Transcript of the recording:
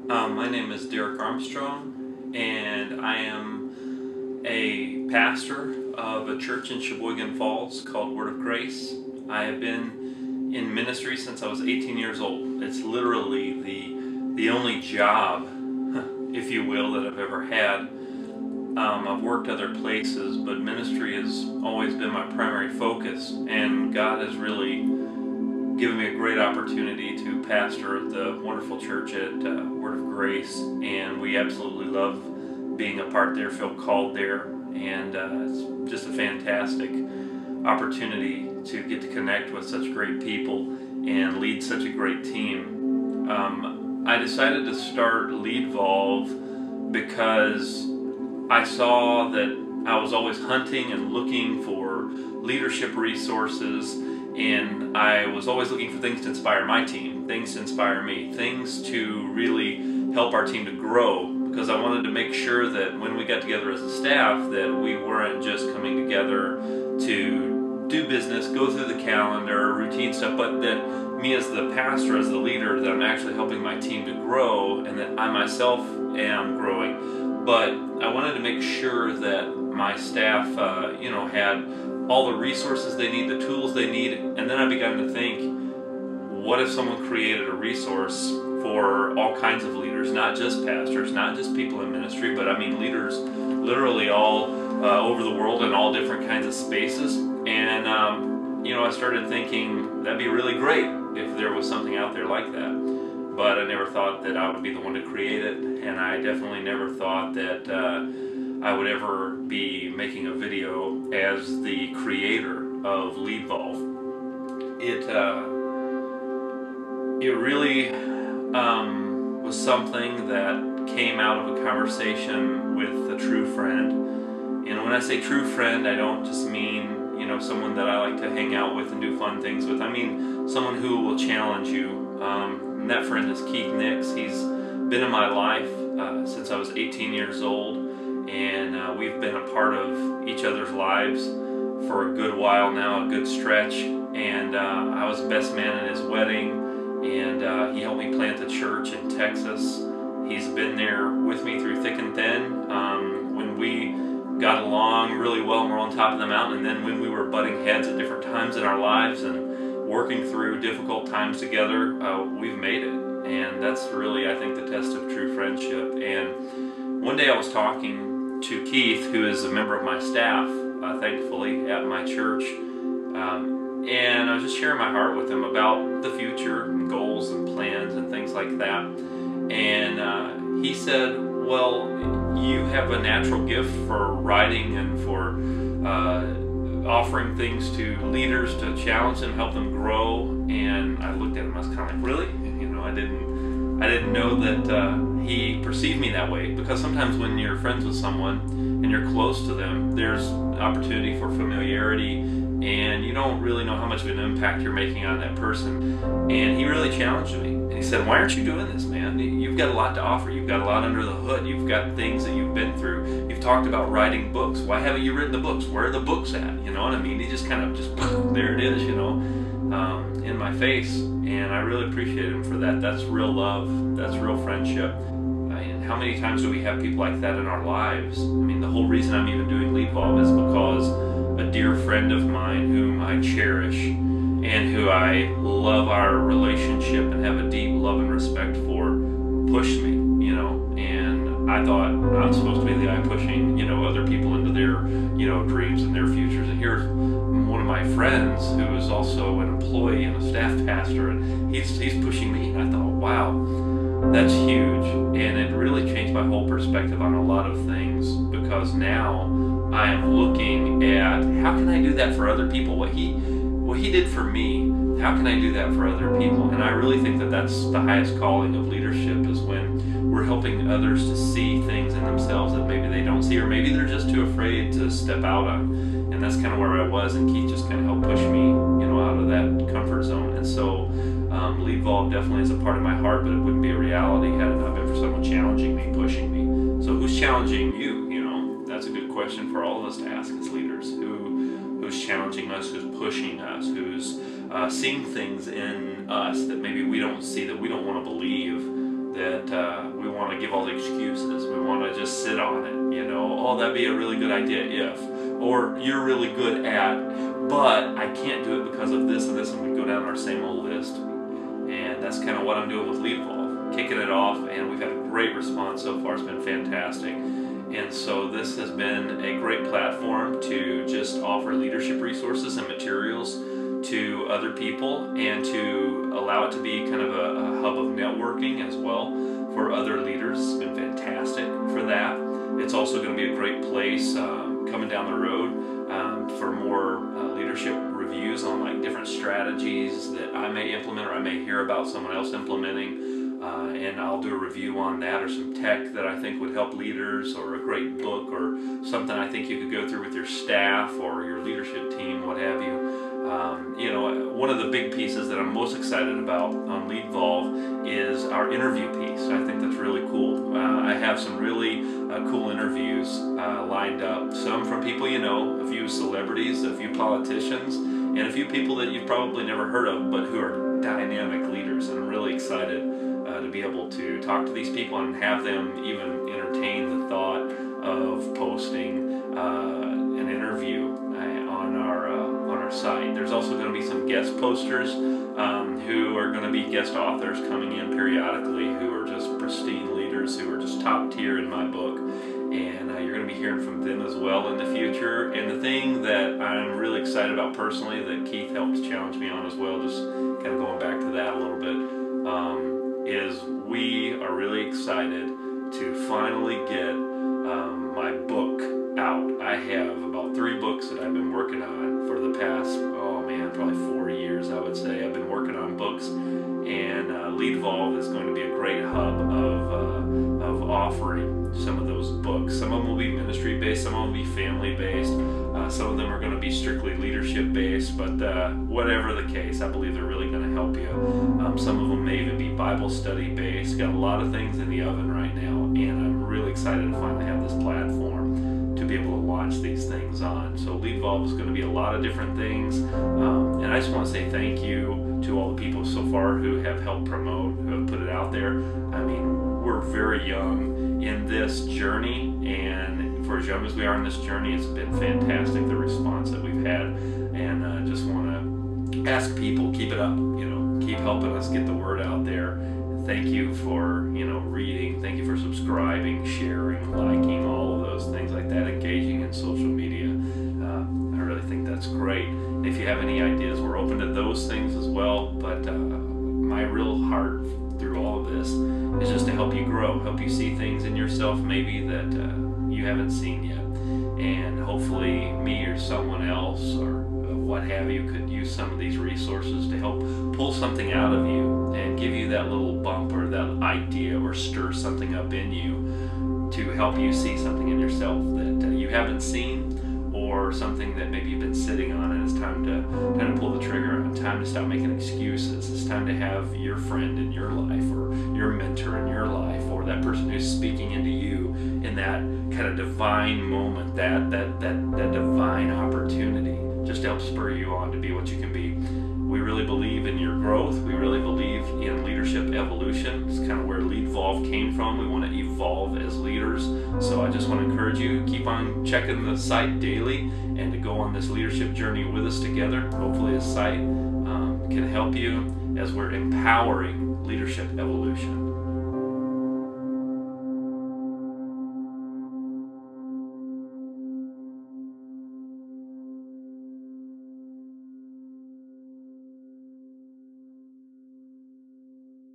My name is Derek Armstrong, and I am a pastor of a church in Sheboygan Falls called Word of Grace. I have been in ministry since I was 18 years old. It's literally the only job, if you will, that I've ever had. I've worked other places, but ministry has always been my primary focus, and God has really given me a great opportunity to pastor the wonderful church at Word of Grace, and we absolutely love being a part there, feel called there, and it's just a fantastic opportunity to get to connect with such great people and lead such a great team. I decided to start Leadvolve because I saw that I was always hunting and looking for leadership resources, and I was always looking for things to inspire my team, things to inspire me, things to really help our team to grow, because I wanted to make sure that when we got together as a staff that we weren't just coming together to do business, go through the calendar, routine stuff, but that me as the pastor, as the leader, that I'm actually helping my team to grow, and that I myself am growing. But I wanted to make sure that my staff, had all the resources they need, the tools they need, and then I began to think, what if someone created a resource for all kinds of leaders, not just pastors, not just people in ministry, but I mean leaders literally all over the world in all different kinds of spaces. And I started thinking that'd be really great if there was something out there like that. But I never thought that I would be the one to create it, and I definitely never thought that I would ever be making a video as the creator of Leadvolve. It really was something that came out of a conversation with a true friend. And when I say true friend, I don't just mean someone that I like to hang out with and do fun things with. I mean someone who will challenge you. And that friend is Keith Nix. He's been in my life since I was 18 years old, and we've been a part of each other's lives for a good while now, a good stretch. And I was best man at his wedding, and he helped me plant the church in Texas. He's been there with me through thick and thin. When we got along really well and we're on top of the mountain, and then when we were butting heads at different times in our lives and working through difficult times together, we've made it. And that's really, I think, the test of true friendship. And one day I was talking to Keith, who is a member of my staff, thankfully, at my church, and I was just sharing my heart with him about the future and goals and plans and things like that. And he said, well, you have a natural gift for writing and for offering things to leaders to challenge them, help them grow. And I looked at him, I was kind of like, really? I didn't know that he perceived me that way, because sometimes when you're friends with someone and you're close to them, there's opportunity for familiarity, and you don't really know how much of an impact you're making on that person. And he really challenged me, and he said, why aren't you doing this, man? You've got a lot to offer. You've got a lot under the hood. You've got things that you've been through. You've talked about writing books. Why haven't you written the books? Where are the books at? You know what I mean? He just kind of there it is, in my face. And I really appreciate him for that. That's real love. That's real friendship. And how many times do we have people like that in our lives? I mean, the whole reason I'm even doing Leadvolve is because a dear friend of mine whom I cherish and who I love our relationship and have a deep love and respect for pushed me, and I thought I'm supposed to be the guy pushing, other people into their, dreams and their futures. And here's one of my friends who is also an employee and a staff pastor, and he's pushing me. And I thought, wow, that's huge. And it really changed my whole perspective on a lot of things, because now I am looking at how can I do that for other people? What he did for me, how can I do that for other people? And I really think that that's the highest calling of leadership, is when we're helping others to see things in themselves that maybe they don't see, or maybe they're just too afraid to step out on. And that's kind of where I was, and Keith just kind of helped push me, out of that comfort zone. And so Leadvolve definitely is a part of my heart, but it wouldn't be a reality had it not been for someone challenging me, pushing me. So who's challenging you? That's a good question for all of us to ask as leaders. Who's challenging us, who's pushing us, who's seeing things in us that maybe we don't see, that we don't want to believe, that to give all the excuses. We want to just sit on it, you know. Oh, that'd be a really good idea if, or you're really good at, but I can't do it because of this and this, and we go down our same old list. And that's kind of what I'm doing with Leadvolve, kicking it off, and we've had a great response so far. It's been fantastic. And so this has been a great platform to just offer leadership resources and materials to other people, and to allow it to be kind of a hub of networking as well for other leaders. It's been fantastic for that. It's also going to be a great place coming down the road for more leadership reviews on like different strategies that I may implement or I may hear about someone else implementing. And I'll do a review on that, or some tech that I think would help leaders, or a great book, or something I think you could go through with your staff or your leadership team, what have you. You know, one of the big pieces that I'm most excited about on Leadvolve is our interview piece. I think that's really cool. I have some really cool interviews lined up. Some from people you know, a few celebrities, a few politicians, and a few people that you've probably never heard of, but who are dynamic leaders. And I'm really excited to be able to talk to these people and have them even entertain the thought of posting an interview on our site. There's also going to be some guest posters who are going to be guest authors coming in periodically, who are just pristine leaders, who are just top tier in my book. And you're going to be hearing from them as well in the future. And the thing that I'm really excited about personally, that Keith helped challenge me on as well, just kind of going back to that a little bit, is we are really excited to finally get my book out. I have about 3 books that I've been working on for the past, oh man, probably 4 years, I would say. I've been working on books, and Leadvolve is going to be a great hub of offering some of those books. Some of them will be ministry-based, some of them will be family-based, some of them are going to be strictly leadership-based, but whatever the case, I believe they're really going to help you. Some of them may even be Bible study-based. Got a lot of things in the oven right now, and I'm really excited to finally have this platform to be able to launch these things on. So Leadvolve is going to be a lot of different things, and I just want to say thank you to all the people so far who have helped promote, who have put it out there. I mean, we're very young in this journey, and for as young as we are in this journey, it's been fantastic, the response that we've had. And I just want to ask people, keep it up, you know, keep helping us get the word out there. Thank you for, you know, reading. Thank you for subscribing, sharing, liking, all of those things like that, engaging in social media. I really think that's great. If you have any ideas, we're open to those things as well. But my real heart through all of this is just to help you grow, help you see things in yourself maybe that you haven't seen yet. And hopefully me or someone else or what have you could use some of these resources to help pull something out of you and give you that little bump or that idea, or stir something up in you to help you see something in yourself that you haven't seen, or something that maybe you've been sitting on, and it's time to pull the trigger on. Time to stop making excuses. It's time to have your friend in your life, or your mentor in your life, or that person who's speaking into you in that kind of divine moment, that divine opportunity, just to help spur you on to be what you can be. We really believe in your growth. We really believe in leadership evolution. It's kind of where Leadvolve came from. We want to evolve as leaders. So I just want to encourage you, keep on checking the site daily, and to go on this leadership journey with us together. Hopefully this site can help you as we're empowering leadership evolution.